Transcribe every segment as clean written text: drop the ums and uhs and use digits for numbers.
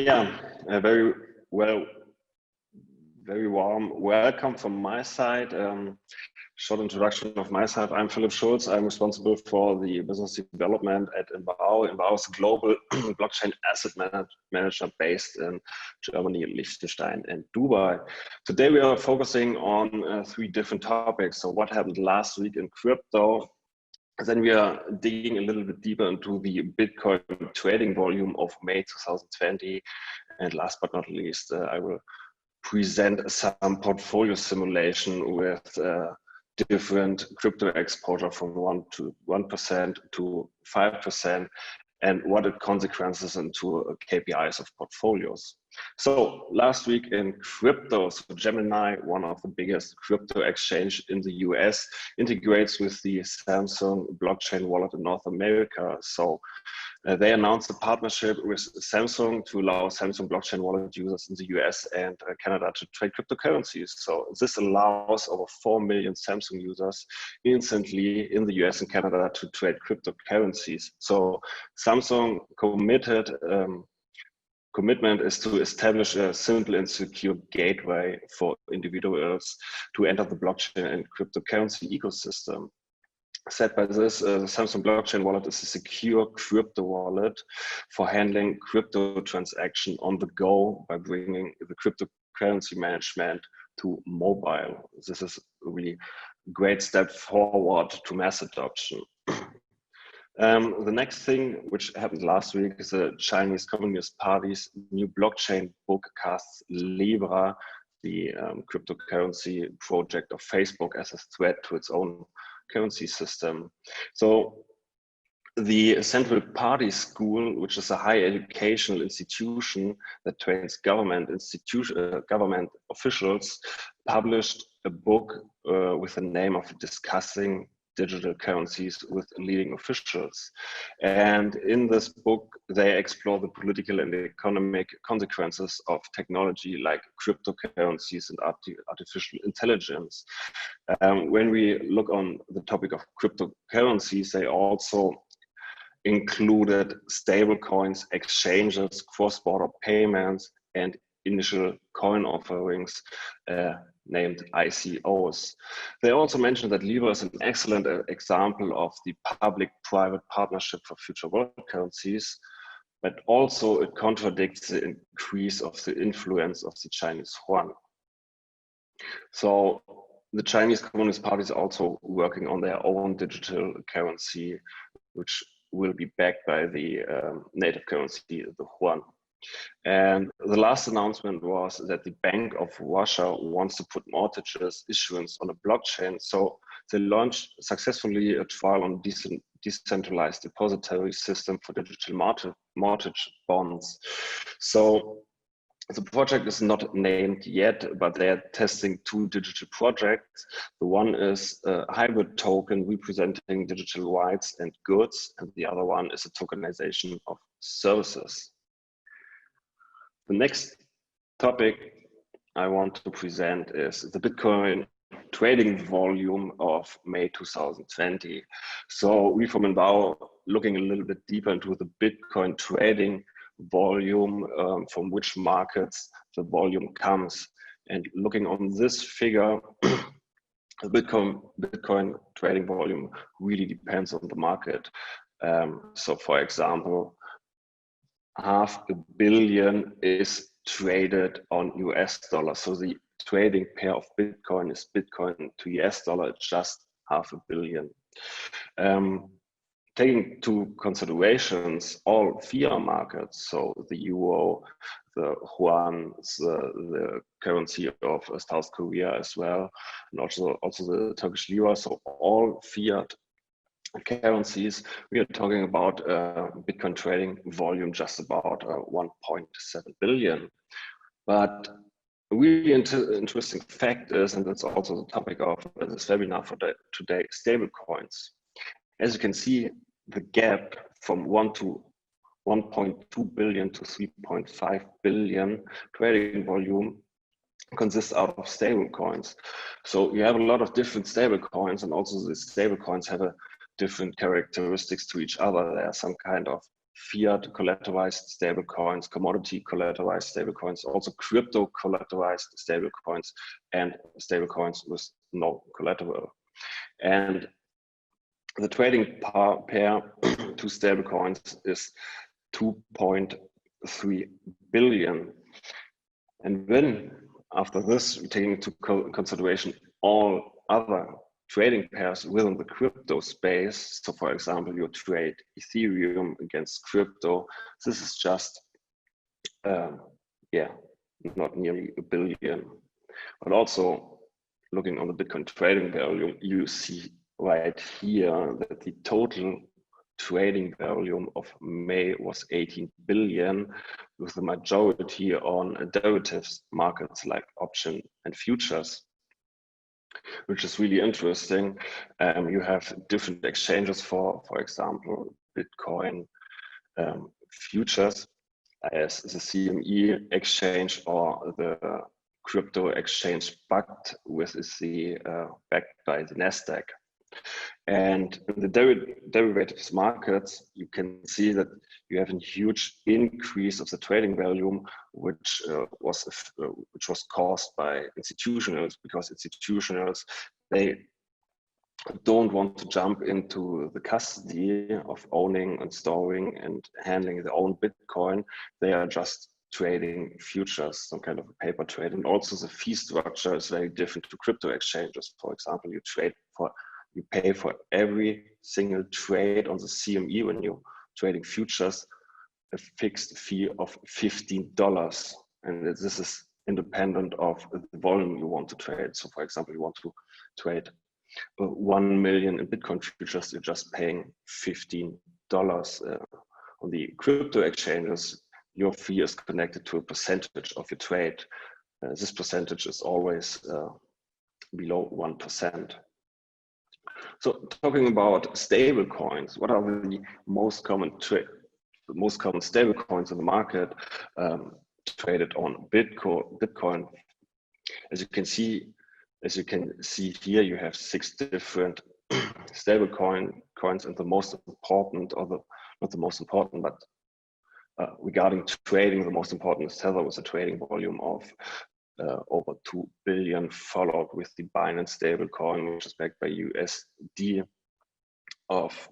Yeah, very well, very warm welcome from my side. Short introduction of myself. I'm Philipp Schulz. I'm responsible for the business development at INVAO. INVAO is a global blockchain asset manager based in Germany, Liechtenstein, and Dubai. Today we are focusing on three different topics. So what happened last week in crypto? Then we are digging a little bit deeper into the Bitcoin trading volume of May 2020. And last but not least, I will present some portfolio simulation with different crypto exposure from 1% to 5%, and what it consequences into KPIs of portfolios. So last week in crypto, so Gemini, one of the biggest crypto exchange in the US, integrates with the Samsung blockchain wallet in North America. So they announced a partnership with Samsung to allow Samsung blockchain wallet users in the US and Canada to trade cryptocurrencies. So this allows over 4 million Samsung users instantly in the US and Canada to trade cryptocurrencies. So Samsung commitment is to establish a simple and secure gateway for individuals to enter the blockchain and cryptocurrency ecosystem. Said by this, the Samsung blockchain wallet is a secure crypto wallet for handling crypto transaction on the go by bringing the cryptocurrency management to mobile. This is a really great step forward to mass adoption. The next thing which happened last week is the Chinese Communist Party's new blockchain book casts Libra, the cryptocurrency project of Facebook, as a threat to its own currency system. So the Central Party School, which is a higher educational institution that trains government officials, published a book with the name of Discussing Digital Currencies with Leading Officials. And in this book, they explore the political and economic consequences of technology like cryptocurrencies and artificial intelligence. When we look on the topic of cryptocurrencies, they also included stablecoins, exchanges, cross-border payments, and initial coin offerings named ICOs. They also mentioned that Libra is an excellent example of the public-private partnership for future world currencies, but also it contradicts the increase of the influence of the Chinese yuan. So the Chinese Communist Party is also working on their own digital currency, which will be backed by the native currency, the yuan. And the last announcement was that the Bank of Russia wants to put mortgages issuance on a blockchain. So they launched successfully a trial on decentralized depository system for digital mortgage bonds. So the project is not named yet, but they are testing two digital projects. The one is a hybrid token representing digital rights and goods, and the other one is a tokenization of services. The next topic I want to present is the Bitcoin trading volume of May 2020. So we from INVAO looking a little bit deeper into the Bitcoin trading volume, from which markets the volume comes. And looking on this figure, the Bitcoin trading volume really depends on the market. So for example, $500 million is traded on US dollars. So the trading pair of Bitcoin is Bitcoin to US dollar, it's just $500 million. Taking into considerations all fiat markets, so the euro, the yuan, the currency of South Korea as well, and also the Turkish lira, so all fiat currencies, we are talking about Bitcoin trading volume just about 1.7 billion. But a really interesting fact is, and that's also the topic of this webinar for today, stablecoins. As you can see, the gap from 1.2 billion to 3.5 billion trading volume consists out of stable coins. So you have a lot of different stable coins, and also the stable coins have a different characteristics to each other. There are some kind of fiat collateralized stable coins, commodity collateralized stable coins, also crypto collateralized stable coins, and stable coins with no collateral. And the trading pair to stable coins is 2.3 billion. And when after this, we take into consideration all other trading pairs within the crypto space. So for example, you trade Ethereum against crypto. This is just, not nearly a billion. But also looking on the Bitcoin trading volume, you see right here that the total trading volume of May was 18 billion, with the majority on derivatives markets like option and futures, which is really interesting. You have different exchanges for example, Bitcoin futures as the CME exchange or the crypto exchange backed with the backed by the Nasdaq. And in the derivatives markets, you can see that you have a huge increase of the trading volume, which was caused by institutionals, because institutionals, they don't want to jump into the custody of owning and storing and handling their own Bitcoin. They are just trading futures, some kind of a paper trade. And also the fee structure is very different to crypto exchanges. For example, you pay for every single trade on the CME when you're trading futures, a fixed fee of $15. And this is independent of the volume you want to trade. So for example, you want to trade 1 million in Bitcoin futures, you're just paying $15. On the crypto exchanges, your fee is connected to a percentage of your trade. This percentage is always below 1%. So talking about stable coins, what are the most common stable coins in the market traded on Bitcoin? As you can see here, you have 6 different stable coins, and the most important, or not the most important, but regarding trading, the most important is Tether with a trading volume of over 2 billion, followed with the Binance stablecoin, which is backed by USD of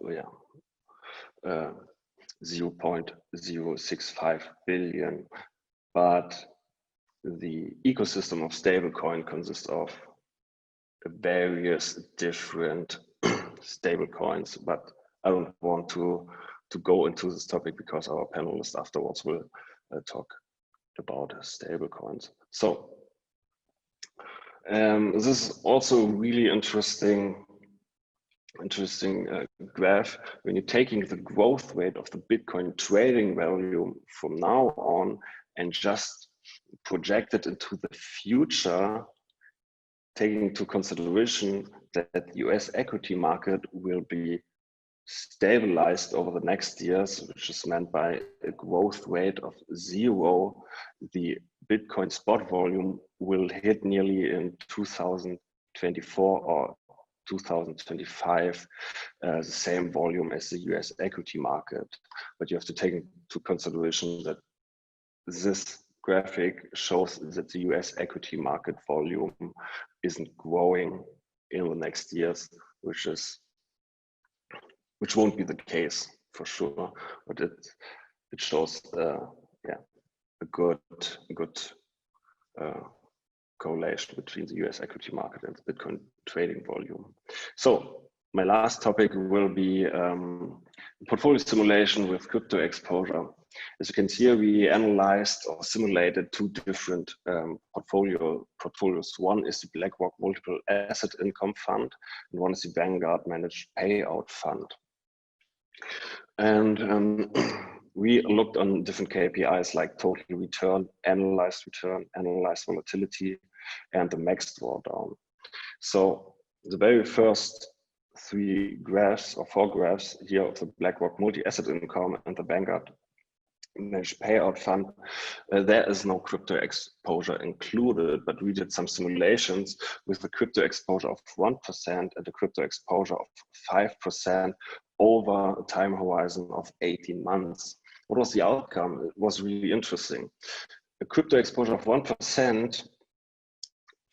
0.065 billion. But the ecosystem of stablecoin consists of various different stablecoins, but I don't want to go into this topic because our panelists afterwards will talk about stablecoins. So this is also really interesting graph. When you're taking the growth rate of the Bitcoin trading value from now on and just project it into the future, taking into consideration that the US equity market will be stabilized over the next years, which is meant by a growth rate of 0, the Bitcoin spot volume will hit nearly in 2024 or 2025 the same volume as the US equity market. But you have to take into consideration that this graphic shows that the US equity market volume isn't growing in the next years, which won't be the case for sure, but it shows a good correlation between the US equity market and the Bitcoin trading volume. So my last topic will be portfolio simulation with crypto exposure. As you can see here, we analyzed or simulated 2 different portfolios. One is the BlackRock Multiple Asset Income Fund, and one is the Vanguard Managed Payout Fund. And we looked on different KPIs like total return, analyzed volatility, and the max drawdown. So the very first 3 graphs or 4 graphs here of the BlackRock Multi-Asset Income and the Vanguard Managed Payout Fund, there is no crypto exposure included, but we did some simulations with the crypto exposure of 1% and the crypto exposure of 5%, over a time horizon of 18 months. What was the outcome? It was really interesting. A crypto exposure of 1%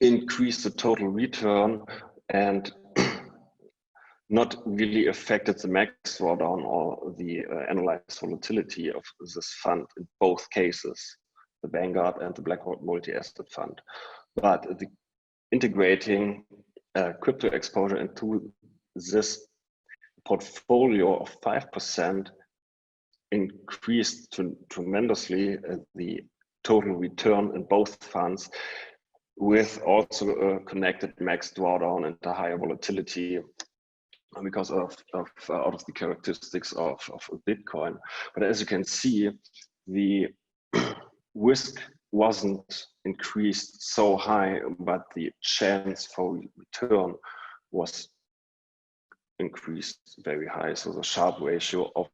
increased the total return and not really affected the max drawdown or the analyzed volatility of this fund in both cases, the Vanguard and the BlackRock multi-asset fund. But the integrating crypto exposure into this portfolio of 5% increased tremendously the total return in both funds, with also a connected max drawdown and a higher volatility because of out of the characteristics of Bitcoin. But as you can see, the risk wasn't increased so high, but the chance for return was increased very high. So the Sharpe ratio of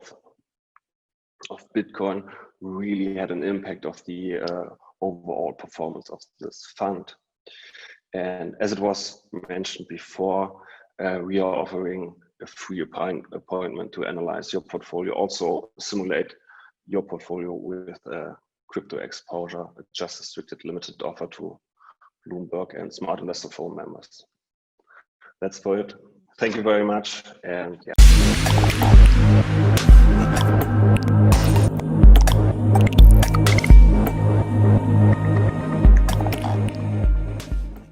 Bitcoin really had an impact of the overall performance of this fund. And as it was mentioned before, we are offering a free appointment to analyze your portfolio, also simulate your portfolio with crypto exposure, just restricted limited offer to Bloomberg and Smart Investor Forum members. That's for it. Thank you very much. And yeah.